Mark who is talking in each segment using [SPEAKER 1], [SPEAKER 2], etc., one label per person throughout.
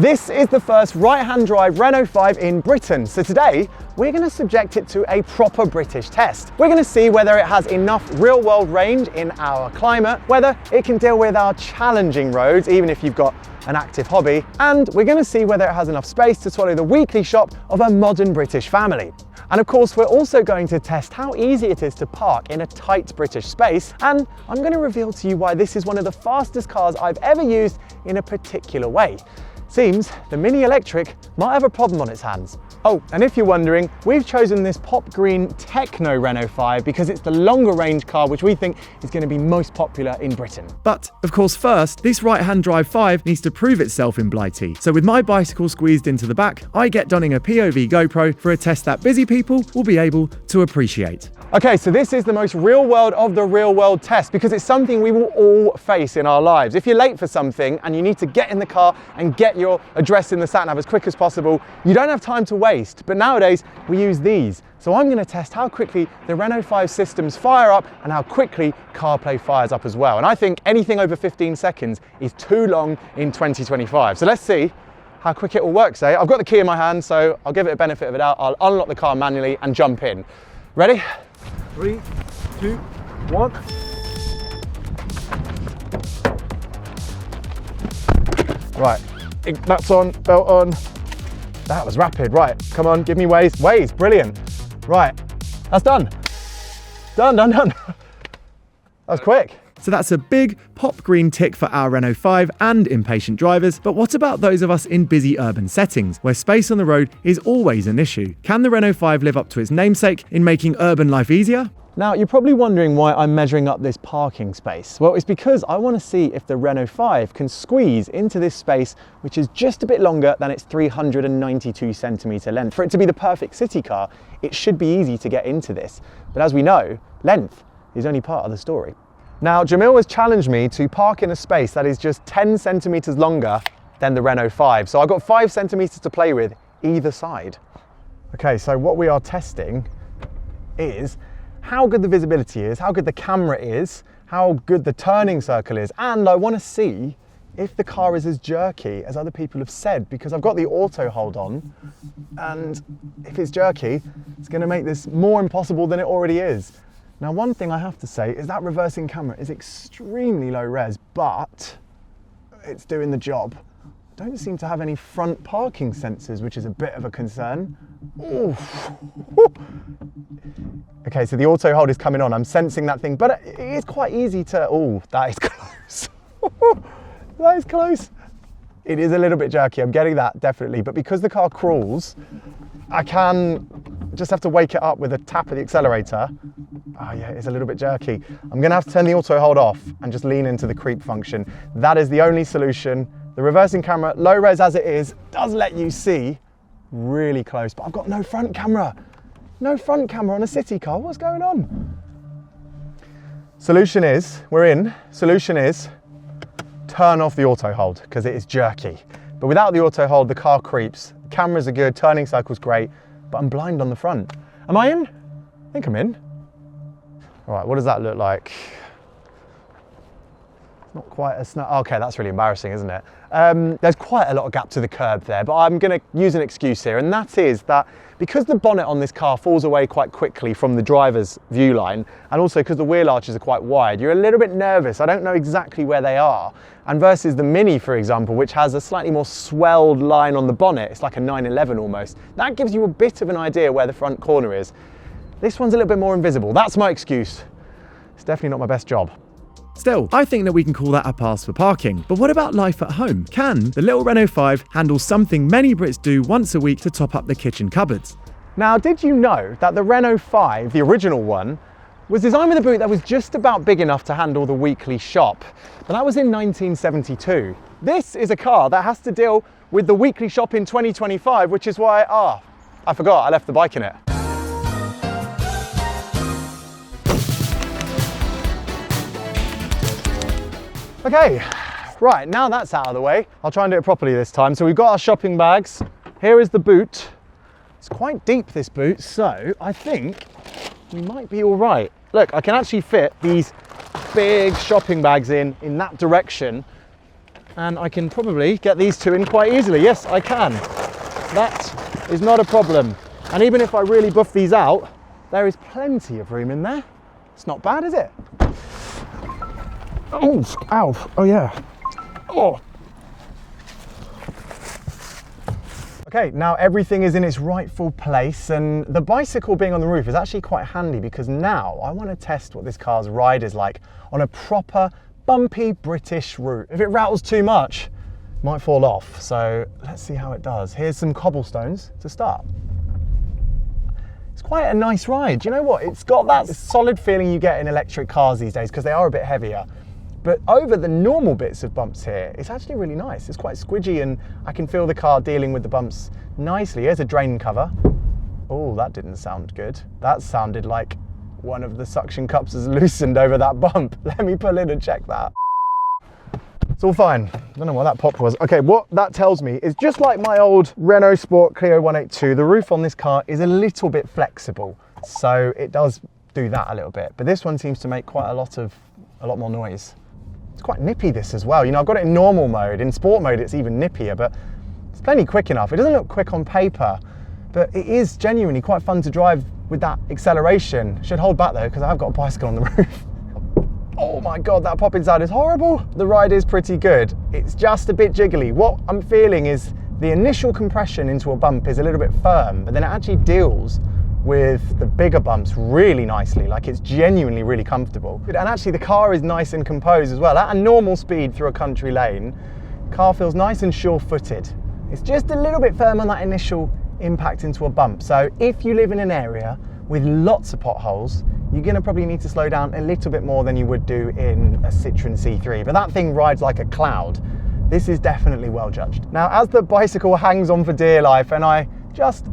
[SPEAKER 1] This is the first right-hand drive Renault 5 in Britain, so today we're going to subject it to a proper British test. We're going to see whether it has enough real-world range in our climate, whether it can deal with our challenging roads, even if you've got an active hobby, and we're going to see whether it has enough space to swallow the weekly shop of a modern British family. And of course, we're also going to test how easy it is to park in a tight British space, and I'm going to reveal to you why this is one of the fastest cars I've ever used in a particular way. Seems the Mini Electric might have a problem on its hands. Oh, and if you're wondering, we've chosen this pop green Techno Renault 5 because it's the longer range car which we think is going to be most popular in Britain. But, of course, first, this right-hand drive 5 needs to prove itself in Blighty. So with my bicycle squeezed into the back, I get donning a POV GoPro for a test that busy people will be able to appreciate. Okay, so this is the most real world of the real world test because it's something we will all face in our lives. If you're late for something and you need to get in the car and get your address in the sat nav as quick as possible, you don't have time to waste. But nowadays we use these. So I'm going to test how quickly the Renault 5 systems fire up and how quickly CarPlay fires up as well. And I think anything over 15 seconds is too long in 2025. So let's see how quick it all works, eh? I've got the key in my hand, so I'll give it a benefit of the doubt. I'll unlock the car manually and jump in. Ready? 3, 2, 1. Right, that's on, belt on. That was rapid. Right, come on, give me Waze. Waze, brilliant. Right, that's done. Done. That was quick. So that's a big pop green tick for our Renault 5 and impatient drivers, but what about those of us in busy urban settings, where space on the road is always an issue? Can the Renault 5 live up to its namesake in making urban life easier? Now, you're probably wondering why I'm measuring up this parking space. Well, it's because I want to see if the Renault 5 can squeeze into this space, which is just a bit longer than its 392 centimetre length. For it to be the perfect city car, it should be easy to get into this. But as we know, length is only part of the story. Now, Jamil has challenged me to park in a space that is just 10 centimetres longer than the Renault 5. So I've got 5 centimetres to play with either side. Okay, so what we are testing is how good the visibility is, how good the camera is, how good the turning circle is, and I want to see if the car is as jerky as other people have said, because I've got the auto hold on, and if it's jerky, it's going to make this more impossible than it already is. Now, one thing I have to say is that reversing camera is extremely low res, but it's doing the job. Don't seem to have any front parking sensors, which is a bit of a concern. Oof. Okay, so the auto hold is coming on. I'm sensing that thing, but it is quite easy to, oh, that is close. That is close. It is a little bit jerky, I'm getting that, definitely. But because the car crawls, I can just have to wake it up with a tap of the accelerator. Oh yeah, it's a little bit jerky. I'm gonna have to turn the auto hold off and just lean into the creep function. That is the only solution. The reversing camera, low res as it is, does let you see really close, but I've got no front camera. No front camera on a city car, what's going on? Solution is, solution is turn off the auto hold because it is jerky. But without the auto hold, the car creeps. The cameras are good, turning circle's great, but I'm blind on the front. Am I in? I think I'm in. All right, what does that look like? Not quite a snap. Okay, that's really embarrassing, isn't it? There's quite a lot of gap to the curb there, but I'm going to use an excuse here, and that is that because the bonnet on this car falls away quite quickly from the driver's view line, and also because the wheel arches are quite wide, you're a little bit nervous. I don't know exactly where they are. And versus the Mini, for example, which has a slightly more swelled line on the bonnet, it's like a 911 almost, that gives you a bit of an idea where the front corner is. This one's a little bit more invisible. That's my excuse. It's definitely not my best job. Still, I think that we can call that a pass for parking. But what about life at home? Can the little Renault 5 handle something many Brits do once a week to top up the kitchen cupboards? Now, did you know that the Renault 5, the original one, was designed with a boot that was just about big enough to handle the weekly shop? But that was in 1972. This is a car that has to deal with the weekly shop in 2025, which is why, I forgot, I left the bike in it. Okay, right, now that's out of the way, I'll try and do it properly this time. So we've got our shopping bags. Here is the boot. It's quite deep, this boot, so I think we might be all right. Look, I can actually fit these big shopping bags in that direction and I can probably get these two in quite easily. Yes, I can. That is not a problem. And even if I really buff these out, there is plenty of room in there. It's not bad, is it? Oh, ow, oh yeah. Oh. Okay, now everything is in its rightful place, and the bicycle being on the roof is actually quite handy because now I want to test what this car's ride is like on a proper bumpy British route. If it rattles too much, it might fall off. So let's see how it does. Here's some cobblestones to start. It's quite a nice ride. Do you know what? It's got that solid feeling you get in electric cars these days because they are a bit heavier. But over the normal bits of bumps here, it's actually really nice. It's quite squidgy and I can feel the car dealing with the bumps nicely. Here's a drain cover. Oh, that didn't sound good. That sounded like one of the suction cups has loosened over that bump. Let me pull in and check that. It's all fine. I don't know what that pop was. Okay, what that tells me is just like my old Renault Sport Clio 182, the roof on this car is a little bit flexible. So it does do that a little bit. But this one seems to make quite a lot more noise. It's quite nippy this as well. You know, I've got it in normal mode. In sport mode, it's even nippier, but it's plenty quick enough. It doesn't look quick on paper, but it is genuinely quite fun to drive with that acceleration. Should hold back though, because I've got a bicycle on the roof. Oh my God, that pop inside is horrible. The ride is pretty good. It's just a bit jiggly. What I'm feeling is the initial compression into a bump is a little bit firm, but then it actually deals with the bigger bumps really nicely. Like it's genuinely really comfortable. And actually the car is nice and composed as well. At a normal speed through a country lane, the car feels nice and sure-footed. It's just a little bit firm on that initial impact into a bump. So if you live in an area with lots of potholes, you're gonna probably need to slow down a little bit more than you would do in a Citroen C3. But that thing rides like a cloud. This is definitely well judged. Now, as the bicycle hangs on for dear life and I just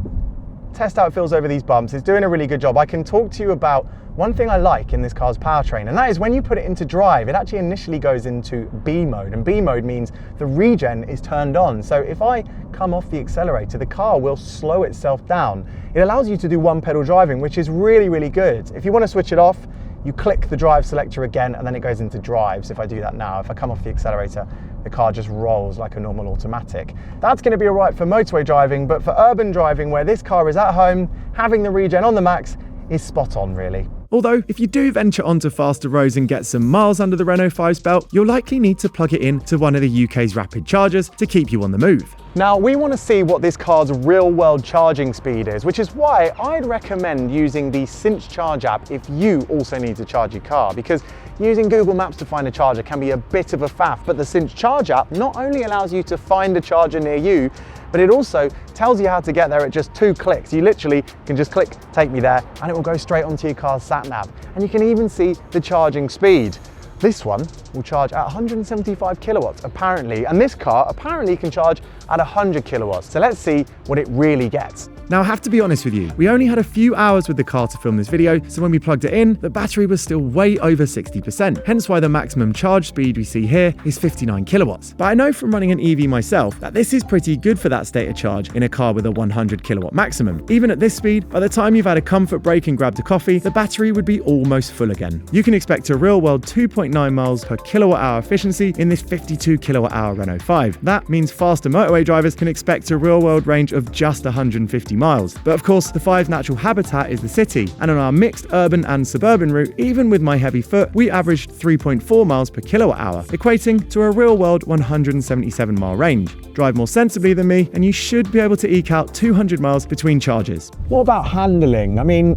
[SPEAKER 1] test how it feels over these bumps, it's doing a really good job. I can talk to you about one thing I like in this car's powertrain, and that is when you put it into drive, it actually initially goes into B mode, and B mode means the regen is turned on. So if I come off the accelerator, the car will slow itself down. It allows you to do one pedal driving, which is really, really good. If you want to switch it off, you click the drive selector again, and then it goes into drive. So if I do that now, if I come off the accelerator, the car just rolls like a normal automatic. That's going to be all right for motorway driving, but for urban driving, where this car is at home, having the regen on the max is spot on, really.
[SPEAKER 2] Although, if you do venture onto faster roads and get some miles under the Renault 5's belt, you'll likely need to plug it in to one of the UK's rapid chargers to keep you on the move.
[SPEAKER 1] Now, we want to see what this car's real-world charging speed is, which is why I'd recommend using the Cinch Charge app if you also need to charge your car, because using Google Maps to find a charger can be a bit of a faff, but the Cinch Charge app not only allows you to find a charger near you, but it also tells you how to get there at just 2 clicks. You literally can just click, take me there, and it will go straight onto your car's sat nav. And you can even see the charging speed. This one will charge at 175 kilowatts apparently, and this car apparently can charge at 100 kilowatts. So let's see what it really gets.
[SPEAKER 2] Now, I have to be honest with you, we only had a few hours with the car to film this video, so when we plugged it in, the battery was still way over 60%, hence why the maximum charge speed we see here is 59 kilowatts. But I know from running an EV myself that this is pretty good for that state of charge in a car with a 100 kilowatt maximum. Even at this speed, by the time you've had a comfort break and grabbed a coffee, the battery would be almost full again. You can expect a real-world 2.9 miles per kilowatt hour efficiency in this 52 kilowatt hour Renault 5. That means faster motorway drivers can expect a real-world range of just 150 miles. But of course, the 5's natural habitat is the city, and on our mixed urban and suburban route, even with my heavy foot, we averaged 3.4 miles per kilowatt hour, equating to a real-world 177 mile range. Drive more sensibly than me, and you should be able to eke out 200 miles between charges.
[SPEAKER 1] What about handling? I mean,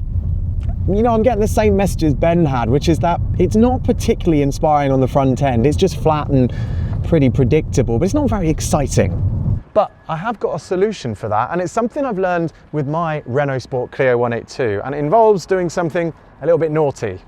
[SPEAKER 1] you know, I'm getting the same messages Ben had, which is that it's not particularly inspiring on the front end. It's just flat and pretty predictable, but it's not very exciting. But I have got a solution for that, and it's something I've learned with my Renault Sport Clio 182, and it involves doing something a little bit naughty.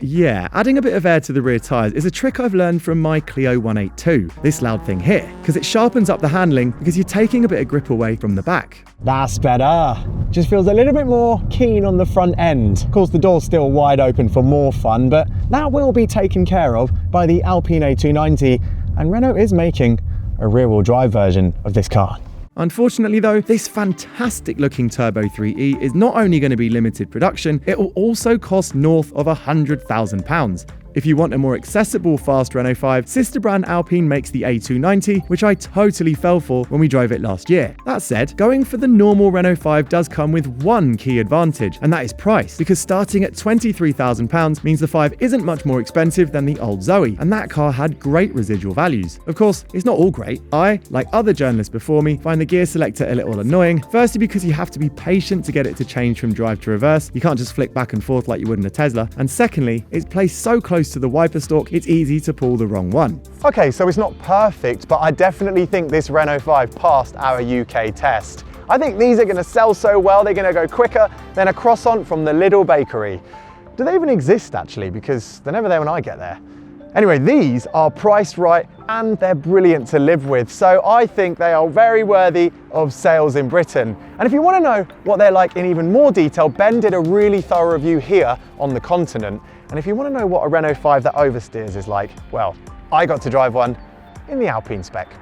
[SPEAKER 2] Yeah, adding a bit of air to the rear tyres is a trick I've learned from my Clio 182, this loud thing here, because it sharpens up the handling because you're taking a bit of grip away from the back.
[SPEAKER 1] That's better. Just feels a little bit more keen on the front end. Of course, the door's still wide open for more fun, but that will be taken care of by the Alpine A290, and Renault is making a rear-wheel drive version of this car.
[SPEAKER 2] Unfortunately though, this fantastic looking Turbo 3E is not only going to be limited production, it will also cost north of £100,000. If you want a more accessible fast Renault 5, sister brand Alpine makes the A290, which I totally fell for when we drove it last year. That said, going for the normal Renault 5 does come with one key advantage, and that is price, because starting at £23,000 means the 5 isn't much more expensive than the old Zoe, and that car had great residual values. Of course, it's not all great. I, like other journalists before me, find the gear selector a little annoying, firstly because you have to be patient to get it to change from drive to reverse, you can't just flick back and forth like you would in a Tesla, and secondly, it's placed so close to the wiper stalk, it's easy to pull the wrong one.
[SPEAKER 1] Okay, so it's not perfect, but I definitely think this Renault 5 passed our UK test. I think these are going to sell so well, they're going to go quicker than a croissant from the Lidl bakery. Do they even exist actually? Because they're never there when I get there. Anyway, these are priced right and they're brilliant to live with, so I think they are very worthy of sales in Britain. And if you want to know what they're like in even more detail, Ben did a really thorough review here on the continent. And if you want to know what a Renault 5 that oversteers is like, well, I got to drive one in the Alpine Spec.